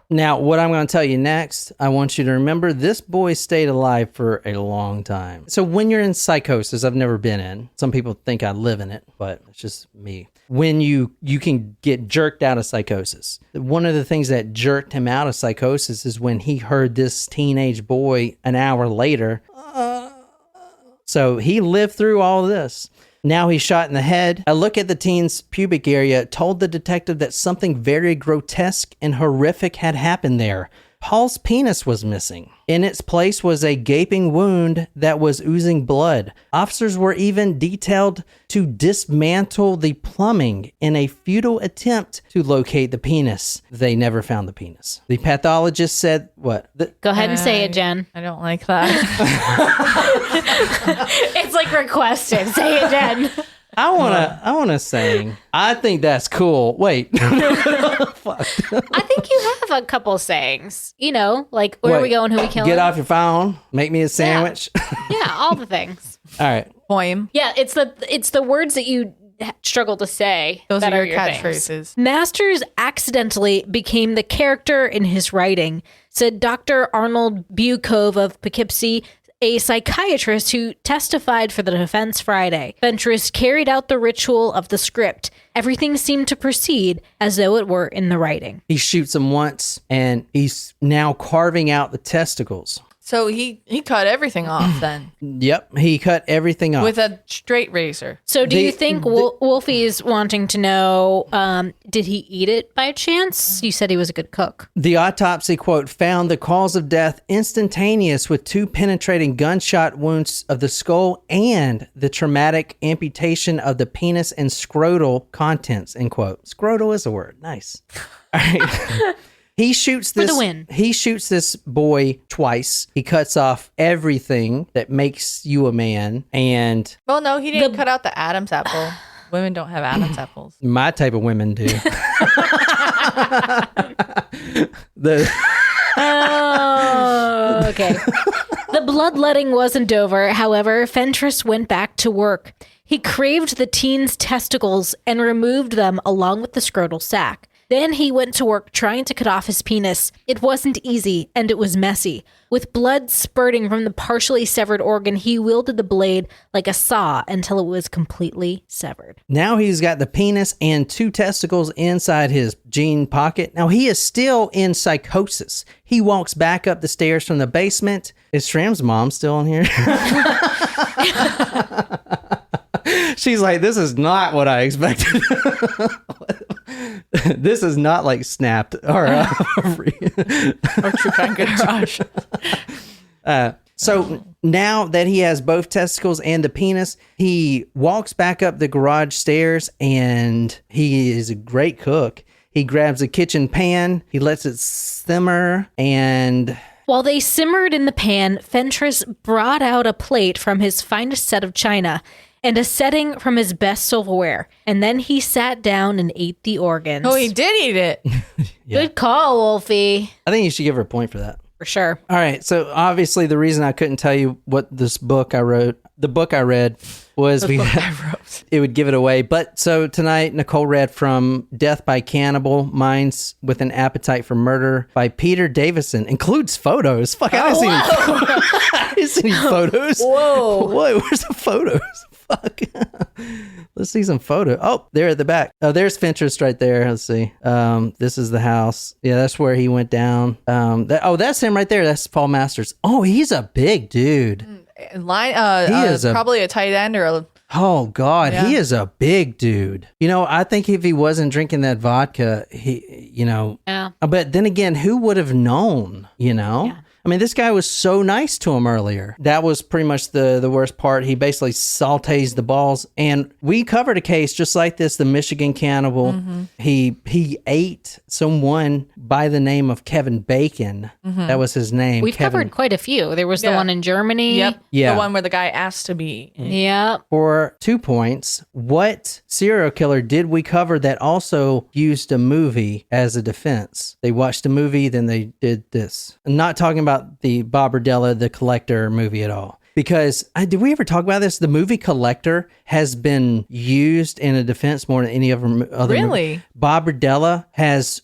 Now, what I'm going to tell you next, I want you to remember this boy stayed alive for a long time. So when you're in psychosis, I've never been in. Some people think I live in it, but it's just me. When you can get jerked out of psychosis. One of the things that jerked him out of psychosis is when he heard this teenage boy an hour later. So he lived through all of this. Now he's shot in the head. A look at the teen's pubic area told the detective that something very grotesque and horrific had happened there. Paul's penis was missing. In its place was a gaping wound that was oozing blood. Officers were even detailed to dismantle the plumbing in a futile attempt to locate the penis. They never found the penis. The pathologist said, what? Go ahead and say it, Jen. I don't like that. It's like requested. Say it, Jen. I wanna sing. I think that's cool. Wait. I think you have a couple sayings. You know, like where are we going, who we killing? Get off your phone. Make me a sandwich. Yeah, all the things. All right. Poem. Yeah, it's the words that you struggle to say. Those that are your things. catchphrases. Masters accidentally became the character in his writing, said Dr. Arnold Bukov of Poughkeepsie, a psychiatrist who testified for the defense Friday. Fentress carried out the ritual of the script. Everything seemed to proceed as though it were in the writing. He shoots him once, and he's now carving out the testicles. So he cut everything off then Yep, he cut everything off. with a straight razor. So do you think Wolfie is wanting to know, did he eat it by chance? You said he was a good cook. The autopsy, quote, found the cause of death instantaneous with 2 penetrating gunshot wounds of the skull and the traumatic amputation of the penis and scrotal contents, end quote. Scrotal is a word. Nice. All right. He shoots this. For the win. He shoots this boy twice. He cuts off everything that makes you a man, and Well, no, he didn't cut out the Adam's apple. Women don't have Adam's apples. my type of women do. Oh, okay. The bloodletting wasn't over. However, Fentress went back to work. He craved the teen's testicles and removed them along with the scrotal sac. Then he went to work trying to cut off his penis. It wasn't easy, and it was messy. With blood spurting from the partially severed organ, he wielded the blade like a saw until it was completely severed. Now he's got the penis and 2 testicles inside his jean pocket. Now he is still in psychosis. He walks back up the stairs from the basement. Is Shram's mom still in here? She's like, this is not what I expected. This is not like Snapped or True Crime Garage. So now that he has both testicles and the penis, he walks back up the garage stairs, and he is a great cook. He grabs a kitchen pan, he lets it simmer, and... While they simmered in the pan, Fentress brought out a plate from his finest set of china and a setting from his best silverware, and then he sat down and ate the organs. Oh, he did eat it. Yeah. Good call, Wolfie. I think you should give her a point for that. For sure. All right, so obviously the reason I couldn't tell you what the book I read was because it would give it away. But so tonight, Nicole read from Death by Cannibal, Minds with an Appetite for Murder by Peter Davison. Includes photos. Fuck, I haven't seen any photos. Whoa. Whoa, where's the photos? Fuck. Let's see some photo. Oh, they're at the back. Oh, there's Fentress right there. Let's see. This is the house. Yeah, that's where he went down. That's him right there. That's Paul Masters. Oh, he's a big dude. He is probably a tight end or a... Oh God, Yeah. he is a big dude. I think if he wasn't drinking that vodka, Yeah. But then again, who would have known, Yeah. I mean, this guy was so nice to him earlier. That was pretty much the worst part. He basically sautés the balls. And we covered a case just like this, the Michigan Cannibal. Mm-hmm. He ate someone by the name of Kevin Bacon. Mm-hmm. That was his name. We've Kevin. covered quite a few. There was the Yeah. one in Germany. Yep. Yeah. The one where the guy asked to be. Yep. For 2 points, what serial killer did we cover that also used a movie as a defense? They watched a movie, then they did this. I'm not talking about the Bob Berdella, the Collector movie at all. Because, did we ever talk about this? The movie Collector has been used in a defense more than any other Really? Bob Berdella has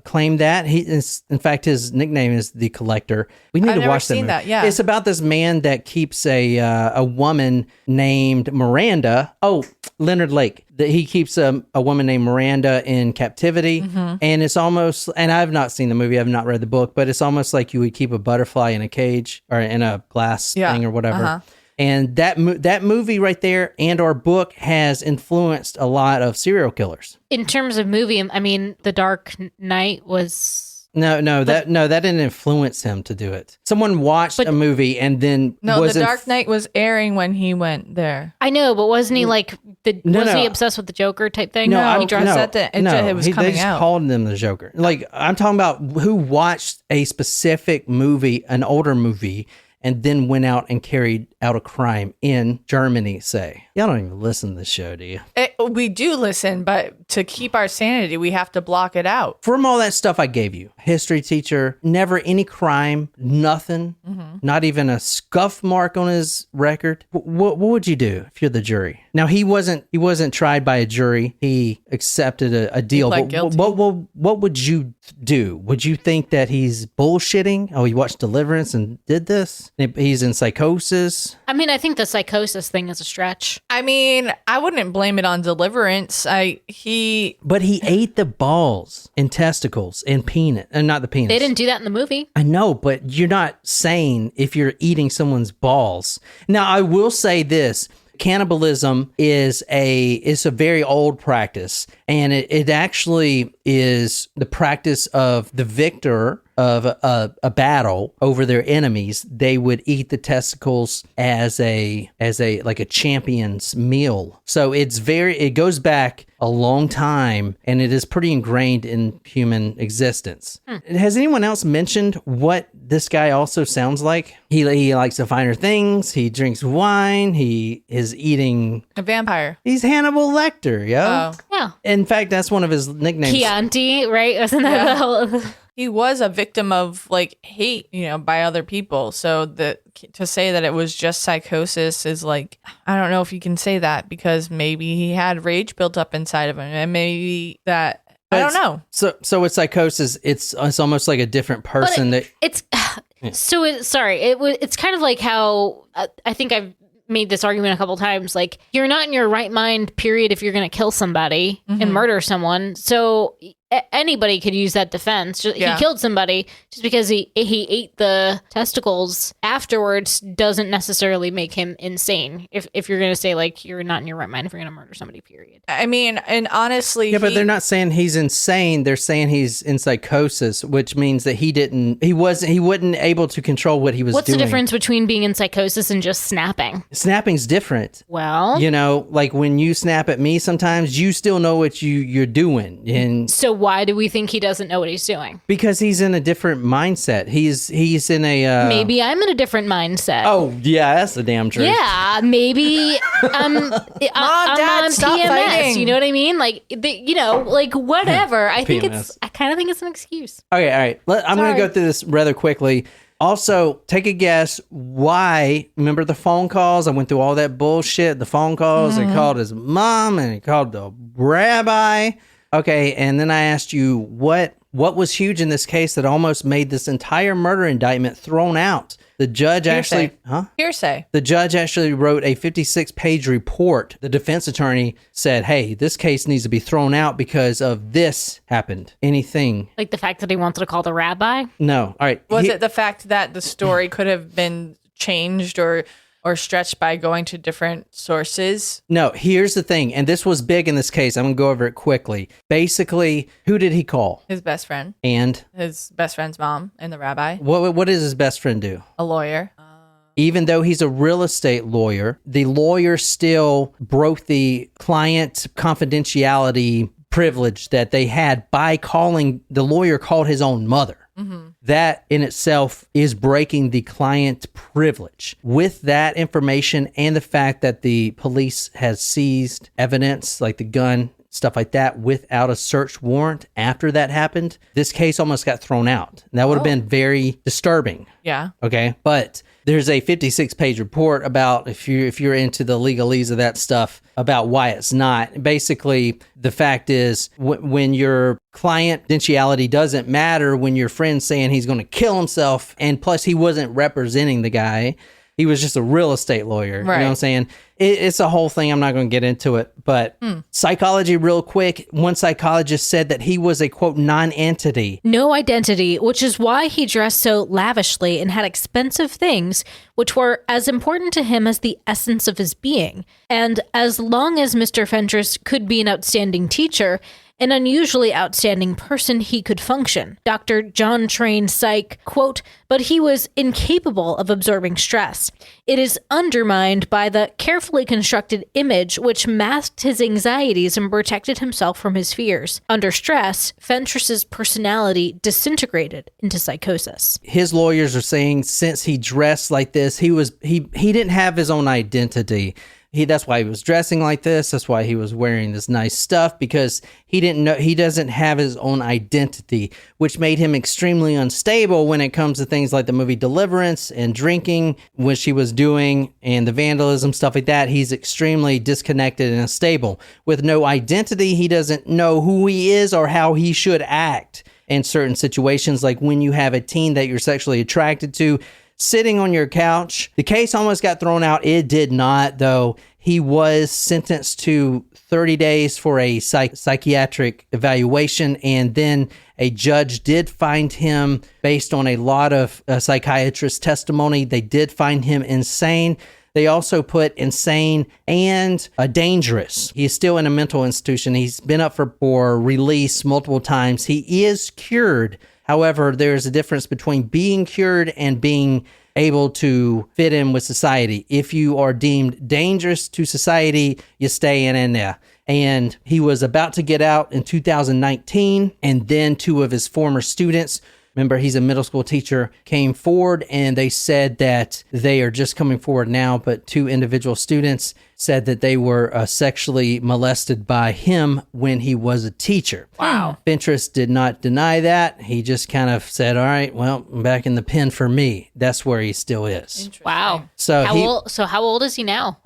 claimed that. In fact, his nickname is the Collector. We need I've to never watch that seen movie. that, yeah. It's about this man that keeps a woman named Miranda. Oh, Leonard Lake. He keeps a woman named Miranda in captivity. Mm-hmm. And it's almost, and I've not seen the movie, I've not read the book, but it's almost like you would keep a butterfly in a cage or in a glass thing or whatever. Uh-huh. And that movie right there and our book has influenced a lot of serial killers. In terms of movie, I mean, The Dark Knight was... No, that didn't influence him to do it. Someone watched a movie and then No, The Dark Knight was airing when he went there. I know, but wasn't he like... wasn't he no. obsessed with the Joker type thing? he said that it was they coming just out. called him the Joker. Like, I'm talking about who watched a specific movie, an older movie, and then went out and carried out a crime in Germany, say. Y'all don't even listen to the show, do you? We do listen, but to keep our sanity, we have to block it out. From all that stuff I gave you, history teacher, never any crime, nothing, not even a scuff mark on his record. What would you do if you're the jury? Now, he wasn't tried by a jury. He accepted a deal. pled guilty. What would you do? Would you think that he's bullshitting? Oh, he watched Deliverance and did this? He's in psychosis. I mean, I think the psychosis thing is a stretch. I mean, I wouldn't blame it on Deliverance. But he ate the balls and testicles and penis, and not the penis. They didn't do that in the movie. I know, but you're not saying if you're eating someone's balls. Now, I will say this. Cannibalism is a very old practice, and it actually is the practice of the victor of a battle over their enemies. They would eat the testicles as a champion's meal. So it goes back a long time, and it is pretty ingrained in human existence. Has anyone else mentioned what this guy also sounds like? He likes the finer things. He drinks wine. He is eating a vampire. He's Hannibal Lecter, yo. Oh. Yeah. In fact, that's one of his nicknames. Chianti, right? Wasn't that the whole... He was a victim of hate, by other people. So to say that it was just psychosis is I don't know if you can say that, because maybe he had rage built up inside of him, and maybe that I don't know. So with psychosis, it's almost like a different person it's kind of like how I think I've made this argument a couple times. Like, you're not in your right mind, period, if you're going to kill somebody and murder someone. So anybody could use that defense. He killed somebody. Just because he ate the testicles afterwards doesn't necessarily make him insane. If you're going to say, like, you're not in your right mind if you're going to murder somebody, period. I mean, and honestly, yeah, but they're not saying he's insane. They're saying he's in psychosis, which means that he wasn't able to control what he was doing. What's the difference between being in psychosis and just snapping? Snapping's different. Well, you know, like when you snap at me, sometimes you still know what you're doing, and so why do we think he doesn't know what he's doing? Because he's in a different mindset. He's in a maybe I'm in a different mindset. Oh yeah, that's the damn truth. Yeah, maybe I'm Dad, on stop PMS. fighting. You know what I mean? Like like whatever. I kind of think it's an excuse. Okay, all right. I'm going to go through this rather quickly. Also, take a guess why. Remember the phone calls? I went through all that bullshit. The phone calls. He called his mom and he called the rabbi. Okay, and then I asked you what was huge in this case that almost made this entire murder indictment thrown out. The judge Hearsay. The judge actually wrote a 56-page report. The defense attorney said, hey, this case needs to be thrown out because of this happened. Anything. Like the fact that he wanted to call the rabbi? No. All right. Was it the fact that the story could have been changed or stretched by going to different sources? No, here's the thing, and this was big in this case. I'm going to go over it quickly. Basically, who did he call? His best friend. And? His best friend's mom and the rabbi. What does his best friend do? A lawyer. Even though he's a real estate lawyer, the lawyer still broke the client confidentiality privilege that they had by the lawyer called his own mother. Mm-hmm. That in itself is breaking the client privilege. With that information and the fact that the police has seized evidence like the gun, stuff like that, without a search warrant after that happened, this case almost got thrown out. And that would have been very disturbing. Yeah. Okay. But there's a 56-page report about, if you're into the legalese of that stuff, about why it's not. Basically, the fact is when your client confidentiality doesn't matter, when your friend's saying he's going to kill himself, and plus he wasn't representing the guy, he was just a real estate lawyer. Right. You know what I'm saying? It's a whole thing. I'm not going to get into it. But psychology real quick. One psychologist said that he was a, quote, non-entity. No identity, which is why he dressed so lavishly and had expensive things, which were as important to him as the essence of his being. And as long as Mr. Fentress could be an outstanding teacher, an unusually outstanding person, he could function. Dr. John Train Psych, quote, but he was incapable of absorbing stress. It is undermined by the carefully constructed image which masked his anxieties and protected himself from his fears. Under stress, Fentress's personality disintegrated into psychosis. His lawyers are saying since he dressed like this, he didn't have his own identity. That's why he was dressing like this. That's why he was wearing this nice stuff, because he doesn't have his own identity, which made him extremely unstable when it comes to things like the movie Deliverance and drinking, which he was doing, and the vandalism, stuff like that. He's extremely disconnected and unstable. With no identity, he doesn't know who he is or how he should act in certain situations, like when you have a teen that you're sexually attracted to, sitting on your couch. The case almost got thrown out. It did not, though. He was sentenced to 30 days for a psychiatric evaluation, and then a judge did find him, based on a lot of psychiatrist testimony, they did find him insane. They also put insane and dangerous. He is still in a mental institution. He's been up for release multiple times. He is cured. However, there's a difference between being cured and being able to fit in with society. If you are deemed dangerous to society, you stay in there. And he was about to get out in 2019, and then two of his former students, remember he's a middle school teacher, came forward, and they said that they are just coming forward now, but two individual students said that they were sexually molested by him when he was a teacher. Wow. Fentress did not deny that. He just kind of said, all right, well, I'm back in the pen for me. That's where he still is. Wow. So how old is he now?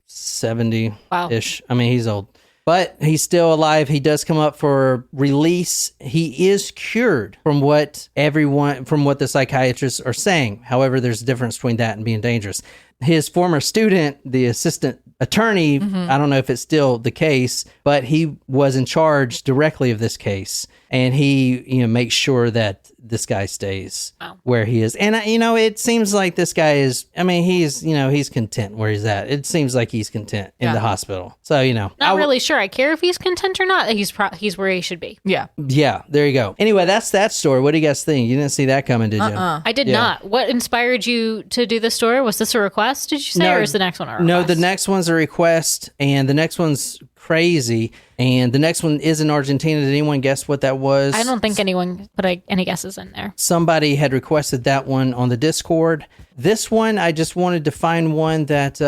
70-ish. Wow. I mean, he's old. But he's still alive. He does come up for release. He is cured from what the psychiatrists are saying. However, there's a difference between that and being dangerous. His former student, the assistant attorney, I don't know if it's still the case, but he was in charge directly of this case. And he, makes sure that this guy stays where he is. And, it seems like this guy is, he's content where he's at. It seems like he's content in the hospital. So, Not really sure I care if he's content or not. He's where he should be. Yeah. Yeah, there you go. Anyway, that's that story. What do you guys think? You didn't see that coming, did you? I did not. What inspired you to do this story? Was this a request, did you say, or is the next one a request? No, the next one's a request, and the next one's crazy, and the next one is in Argentina. Did anyone guess what that was? I don't think anyone put any guesses in there. Somebody had requested that one on the Discord. This one, I just wanted to find one that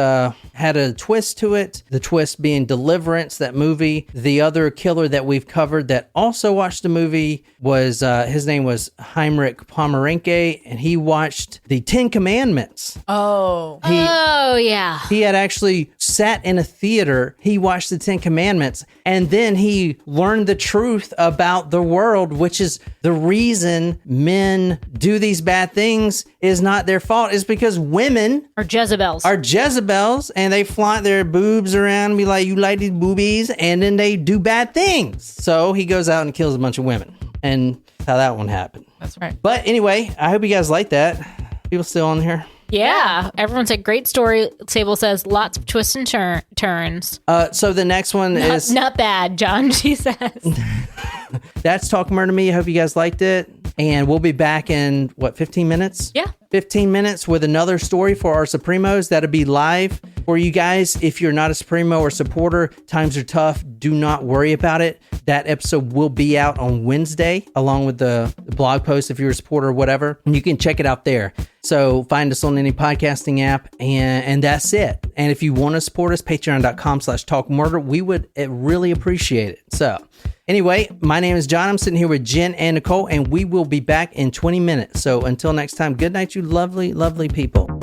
had a twist to it. The twist being Deliverance, that movie. The other killer that we've covered that also watched the movie was, his name was Heinrich Pomeranke, and he watched the 10 Commandments. Oh. Yeah. He had actually sat in a theater. He watched the 10 Commandments, and then he learned the truth about the world, which is the reason men do these bad things is not their fault. It's because women Or Jezebels. are Jezebels, and they flaunt their boobs around and be like, you like these boobies, and then they do bad things. So he goes out and kills a bunch of women, and that's how that one happened. That's right. But anyway, I hope you guys like that. People still on here? Yeah. Everyone said great story. Sable says lots of twists and turns. So the next one is... Not bad, John, she says. That's Talk Murder Me. I hope you guys liked it. And we'll be back in, 15 minutes? Yeah. 15 minutes with another story for our Supremos. That'll be live for you guys. If you're not a Supremo or supporter, times are tough. Do not worry about it. That episode will be out on Wednesday, along with the blog post if you're a supporter or whatever. And you can check it out there. So find us on any podcasting app, and that's it. And if you want to support us, patreon.com/talkmurder. We would really appreciate it. So anyway, my name is John. I'm sitting here with Jen and Nicole, and we will be back in 20 minutes. So until next time, good night, you lovely, lovely people.